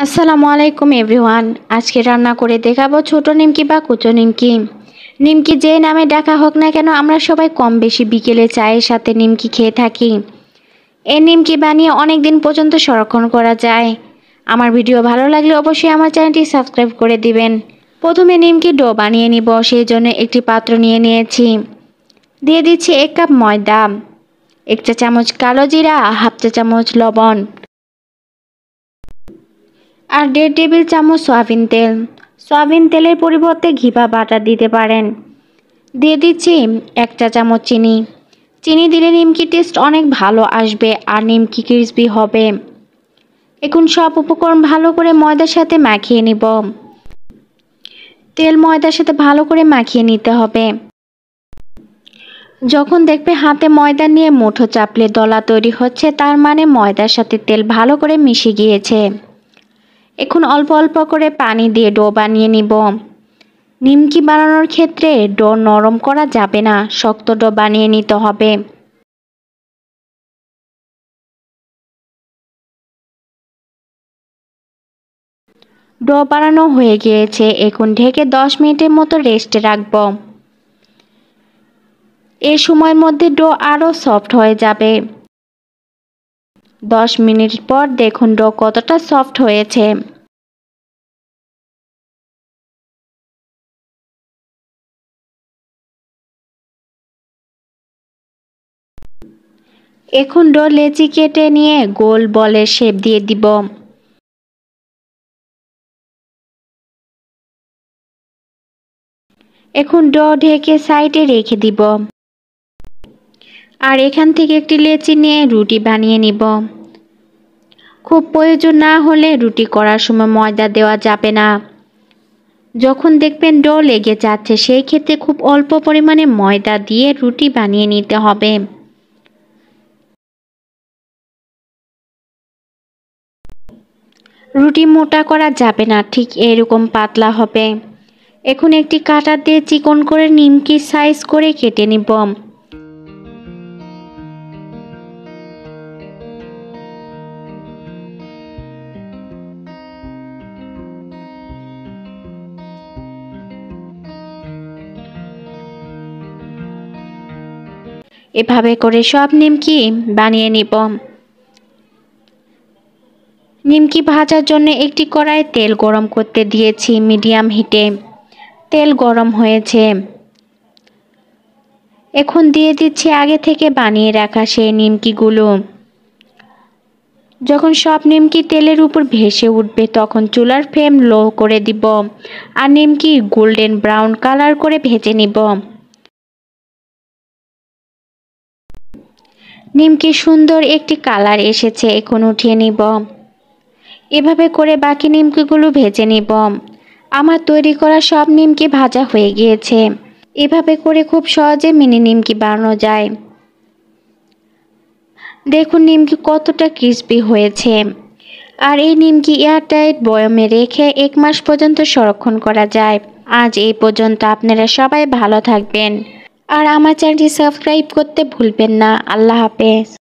আসসালামু আলাইকুম এভরিওয়ান। আজকে রান্না করে দেখাবো ছোট নিমকি বা কুচো নিমকি। নিমকি যে নামে ডাকা হোক না কেন, আমরা সবাই কম বেশি বিকেলে চায়ের সাথে নিমকি খেয়ে থাকি। এই নিমকি বানিয়ে অনেক দিন পর্যন্ত সংরক্ষণ করা যায়। আমার ভিডিও ভালো লাগলে অবশ্যই আমার চ্যানেলটি সাবস্ক্রাইব করে দিবেন। প্রথমে নিমকি ডো বানিয়ে নিব, সেই জন্য একটি পাত্র নিয়ে নিয়েছি। দিয়ে দিচ্ছি 1 কাপ ময়দা, 1 চা চামচ কালো জিরা, হাফ চা চামচ লবণ আর 1.5 টেবিল চামচ সয়াবিন তেল। সয়াবিন তেলের পরিবর্তে ঘি বা বাটার দিতে পারেন। দিয়ে দিচ্ছি 1 চা চামচ চিনি। চিনি দিলে নিমকি টেস্ট অনেক ভালো আসবে আর নিমকি ক্রিস্পি হবে। এখন সব উপকরণ ভালো করে ময়দার সাথে মাখিয়ে নিব। তেল ময়দার সাথে ভালো করে মাখিয়ে নিতে হবে। যখন দেখবে হাতে ময়দা নিয়ে মুঠো চাপলে দলা তৈরি হচ্ছে, তার মানে ময়দার সাথে তেল ভালো করে মিশে গিয়েছে। এখন অল্প অল্প করে পানি দিয়ে ডো বানিয়ে নিব। নিমকি বানানোর ক্ষেত্রে ডো নরম করা যাবে না, শক্ত ডো বানিয়ে নিতে হবে। ডো বানানো হয়ে গিয়েছে, এখন ঢেকে 10 মিনিটের মতো রেস্টে রাখব। এই সময়ের মধ্যে ডো আরও সফট হয়ে যাবে। 10 মিনিট পর দেখুন ডো কতটা সফট হয়েছে। এখন ডো লেচি কেটে নিয়ে গোল বলের শেপ দিয়ে দিব। এখন ডো ঢেকে সাইডে রেখে দিব। আর এখান থেকে একটি লেচি নিয়ে রুটি বানিয়ে নিব। খুব প্রয়োজন না হলে রুটি করার সময় ময়দা দেওয়া যাবে না। যখন দেখবেন ডো লেগে যাচ্ছে, সেই ক্ষেত্রে খুব অল্প পরিমাণে ময়দা দিয়ে রুটি বানিয়ে নিতে হবে। রুটি মোটা করা যাবে না, ঠিক এরকম পাতলা হবে। এখন একটি কাঁটা দিয়ে চিকন করে নিমকি সাইজ করে কেটে নিব। এভাবে করে সব নিমকি বানিয়ে নিব। নিমকি ভাজার জন্য একটি কড়াইয়ে তেল গরম করতে দিয়েছি মিডিয়াম হিটে। তেল গরম হয়েছে, এখন দিয়ে দিচ্ছি আগে থেকে বানিয়ে রাখা সেই নিমকিগুলো। যখন সব নিমকি তেলের উপর ভেসে উঠবে, তখন চুলার ফ্লেম লো করে দিব আর নিমকি গোল্ডেন ব্রাউন কালার করে ভেজে নিব। নিমকি সুন্দর একটি কালার এসেছে, এখন উঠিয়ে নিব। এভাবে করে বাকি নিমকিগুলো ভেজে নিব। আমার তৈরি করা সব নিমকি ভাজা হয়ে গিয়েছে। এভাবে করে খুব সহজে মিনি নিমকি বানানো যায়। দেখুন নিমকি কতটা ক্রিস্পি হয়েছে। আর এই নিমকি এয়ারটাইট বয়মে রেখে 1 মাস পর্যন্ত সংরক্ষণ করা যায়। আজ এই পর্যন্ত, আপনারা সবাই ভালো থাকবেন আর আমার চ্যানেলটি সাবস্ক্রাইব করতে ভুলবেন না। আল্লাহ হাফেজ।